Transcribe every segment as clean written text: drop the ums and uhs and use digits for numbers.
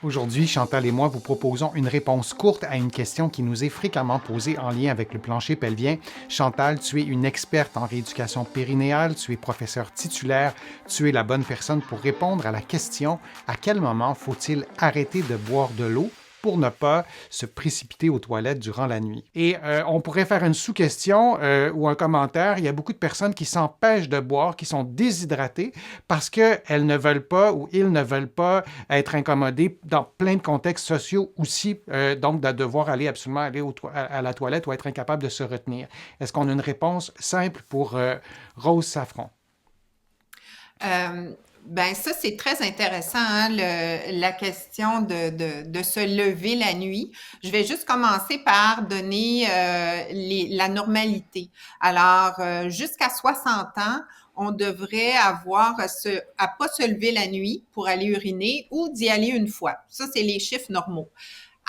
Aujourd'hui, Chantal et moi vous proposons une réponse courte à une question qui nous est fréquemment posée en lien avec le plancher pelvien. Chantal, tu es une experte en rééducation périnéale, tu es professeure titulaire, tu es la bonne personne pour répondre à la question à quel moment faut-il arrêter de boire de l'eau pour ne pas se précipiter aux toilettes durant la nuit. Et on pourrait faire une sous-question ou un commentaire. Il y a beaucoup de personnes qui s'empêchent de boire, qui sont déshydratées parce qu'elles ne veulent pas ou ils ne veulent pas être incommodés dans plein de contextes sociaux aussi, donc de devoir aller absolument aller à la toilette ou être incapable de se retenir. Est-ce qu'on a une réponse simple pour Rose Safran? Euh, ben ça, c'est très intéressant, hein, la question de se lever la nuit. Je vais juste commencer par donner la normalité. Alors, jusqu'à 60 ans, on devrait avoir à pas se lever la nuit pour aller uriner ou d'y aller une fois. Ça, c'est les chiffres normaux.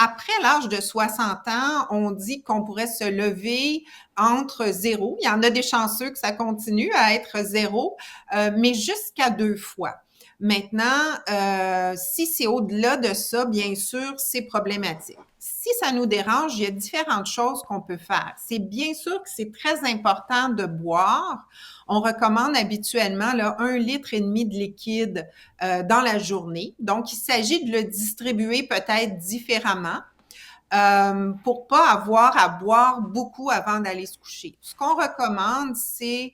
Après l'âge de 60 ans, on dit qu'on pourrait se lever entre zéro. Il y en a des chanceux que ça continue à être zéro, mais jusqu'à 2 fois. Maintenant, si c'est au-delà de ça, bien sûr, c'est problématique. Si ça nous dérange, il y a différentes choses qu'on peut faire. C'est bien sûr que c'est très important de boire. On recommande habituellement là, 1,5 litre de liquide dans la journée. Donc, il s'agit de le distribuer peut-être différemment pour pas avoir à boire beaucoup avant d'aller se coucher. Ce qu'on recommande, c'est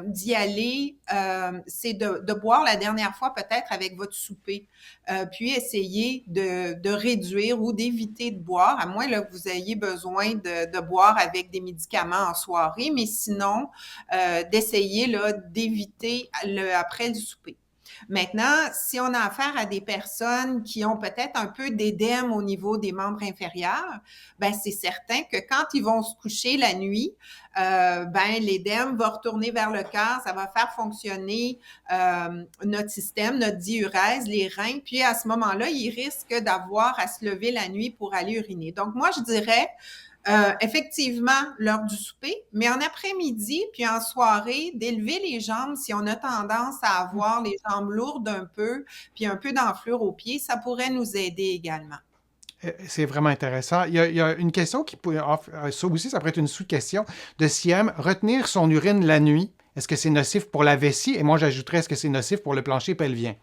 d'y aller, c'est de boire la dernière fois peut-être avec votre souper, puis essayer de réduire ou d'éviter de boire, à moins là, que vous ayez besoin de boire avec des médicaments en soirée, mais sinon, d'essayer là, d'éviter après le souper. Maintenant, si on a affaire à des personnes qui ont peut-être un peu d'édème au niveau des membres inférieurs, ben c'est certain que quand ils vont se coucher la nuit, ben l'édème va retourner vers le cœur, ça va faire fonctionner notre système, notre diurèse, les reins, puis à ce moment-là, ils risquent d'avoir à se lever la nuit pour aller uriner. Donc moi, je dirais effectivement, l'heure du souper, mais en après-midi, puis en soirée, d'élever les jambes si on a tendance à avoir les jambes lourdes un peu, puis un peu d'enflure aux pieds, ça pourrait nous aider également. C'est vraiment intéressant. Il y a une question qui peut, ça aussi, ça pourrait être une sous-question de Siem. Retenir son urine la nuit, est-ce que c'est nocif pour la vessie? Et moi, j'ajouterais, est-ce que c'est nocif pour le plancher pelvien?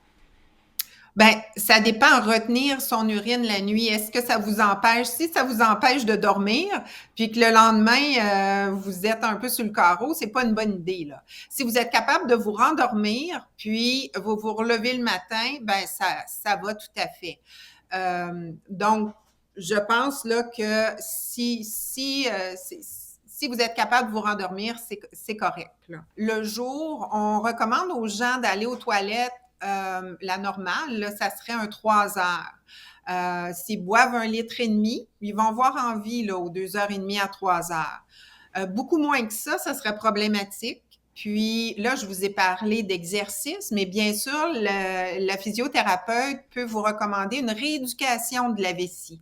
Ben, ça dépend, retenir son urine la nuit. Est-ce que ça vous empêche, si ça vous empêche de dormir, puis que le lendemain, vous êtes un peu sur le carreau, c'est pas une bonne idée, là. Si vous êtes capable de vous rendormir, puis vous vous relevez le matin, ben, ça va tout à fait. Donc, je pense, là, que si vous êtes capable de vous rendormir, c'est correct, là. Le jour, on recommande aux gens d'aller aux toilettes la normale, là, ça serait un 3 heures. S'ils boivent 1,5 litre, ils vont avoir envie là, aux 2 heures et demie à 3 heures. Beaucoup moins que ça serait problématique. Puis là, je vous ai parlé d'exercice, mais bien sûr, la physiothérapeute peut vous recommander une rééducation de la vessie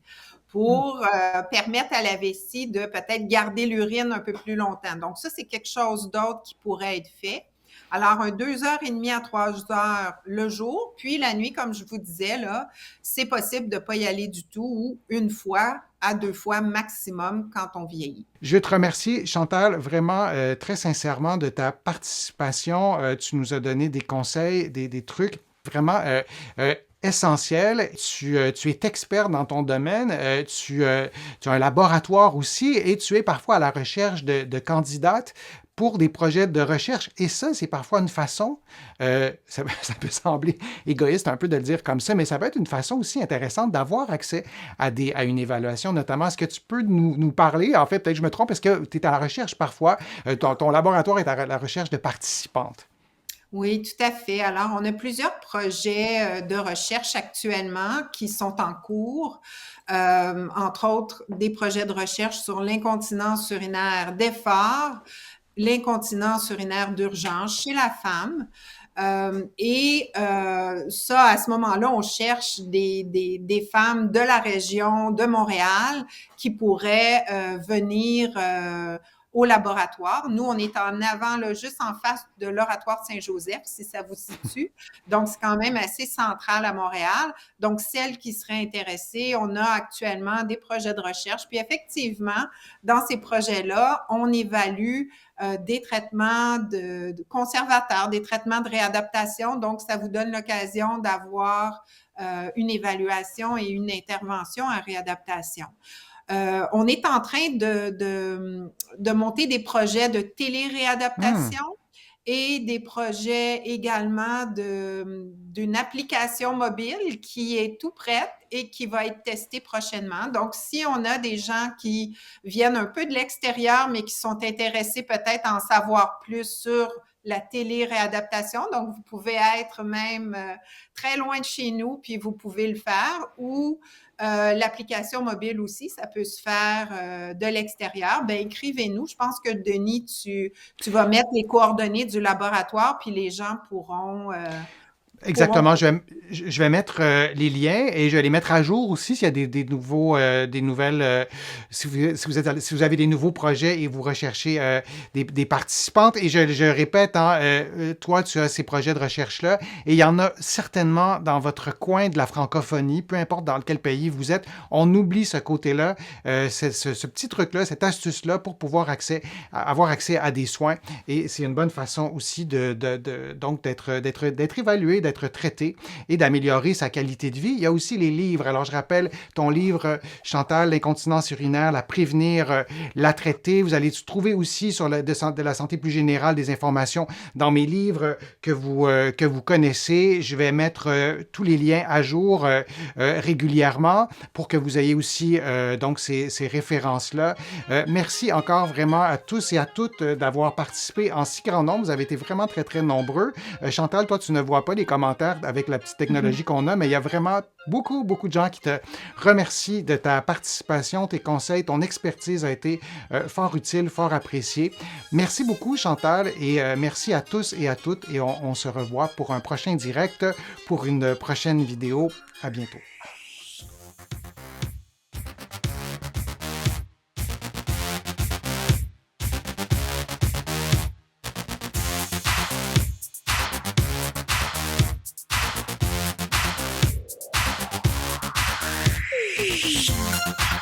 Hmm. pour permettre à la vessie de peut-être garder l'urine un peu plus longtemps. Donc ça, c'est quelque chose d'autre qui pourrait être fait. Alors, un 2 heures et demie à 3 heures le jour, puis la nuit, comme je vous disais, là, c'est possible de ne pas y aller du tout ou une fois à 2 fois maximum quand on vieillit. Je te remercie, Chantal, vraiment très sincèrement de ta participation. Tu nous as donné des conseils, des trucs vraiment essentiels. Tu es expert dans ton domaine. Tu as un laboratoire aussi et tu es parfois à la recherche de candidates pour des projets de recherche. Et ça, c'est parfois une façon, ça peut sembler égoïste un peu de le dire comme ça, mais ça peut être une façon aussi intéressante d'avoir accès à une évaluation, notamment. Est-ce que tu peux nous parler, en fait, peut-être que je me trompe, est-ce que tu es à la recherche parfois, ton laboratoire est à la recherche de participantes? Oui, tout à fait. Alors, on a plusieurs projets de recherche actuellement qui sont en cours, entre autres des projets de recherche sur l'incontinence urinaire d'effort, l'incontinence urinaire d'urgence chez la femme. Ça, à ce moment-là, on cherche des femmes de la région de Montréal qui pourraient venir au laboratoire. Nous, on est en avant, là, juste en face de l'Oratoire Saint-Joseph, si ça vous situe. Donc, c'est quand même assez central à Montréal. Donc, celles qui seraient intéressées, on a actuellement des projets de recherche. Puis, effectivement, dans ces projets-là, on évalue des traitements de conservateurs, des traitements de réadaptation. Donc, ça vous donne l'occasion d'avoir une évaluation et une intervention en réadaptation. On est en train de monter des projets de téléréadaptation et des projets également d'une application mobile qui est tout prête et qui va être testée prochainement. Donc, si on a des gens qui viennent un peu de l'extérieur, mais qui sont intéressés peut-être à en savoir plus sur la télé-réadaptation, donc vous pouvez être même très loin de chez nous, puis vous pouvez le faire, ou l'application mobile aussi, ça peut se faire de l'extérieur. Bien, écrivez-nous. Je pense que, Denis, tu vas mettre les coordonnées du laboratoire, puis les gens pourront... Exactement. Je vais mettre les liens et je vais les mettre à jour aussi s'il y a des nouveaux, des nouvelles, si vous avez des nouveaux projets et vous recherchez des participantes. Et je répète, hein, toi, tu as ces projets de recherche-là et il y en a certainement dans votre coin de la francophonie, peu importe dans quel pays vous êtes. On oublie ce côté-là, ce petit truc-là, cette astuce-là pour pouvoir avoir accès à des soins. Et c'est une bonne façon aussi donc d'être évalué, d'être traité et d'améliorer sa qualité de vie. Il y a aussi les livres. Alors, je rappelle ton livre, Chantal, l'incontinence urinaire, la prévenir, la traiter. Vous allez trouver aussi sur de la santé plus générale des informations dans mes livres que vous connaissez. Je vais mettre tous les liens à jour régulièrement pour que vous ayez aussi donc ces références-là. Merci encore vraiment à tous et à toutes d'avoir participé en si grand nombre. Vous avez été vraiment très, très nombreux. Chantal, toi, tu ne vois pas les commentaires avec la petite technologie qu'on a, mais il y a vraiment beaucoup, beaucoup de gens qui te remercient de ta participation, tes conseils, ton expertise a été fort utile, fort appréciée. Merci beaucoup, Chantal, et merci à tous et à toutes, et on se revoit pour un prochain direct, pour une prochaine vidéo. À bientôt. Shh.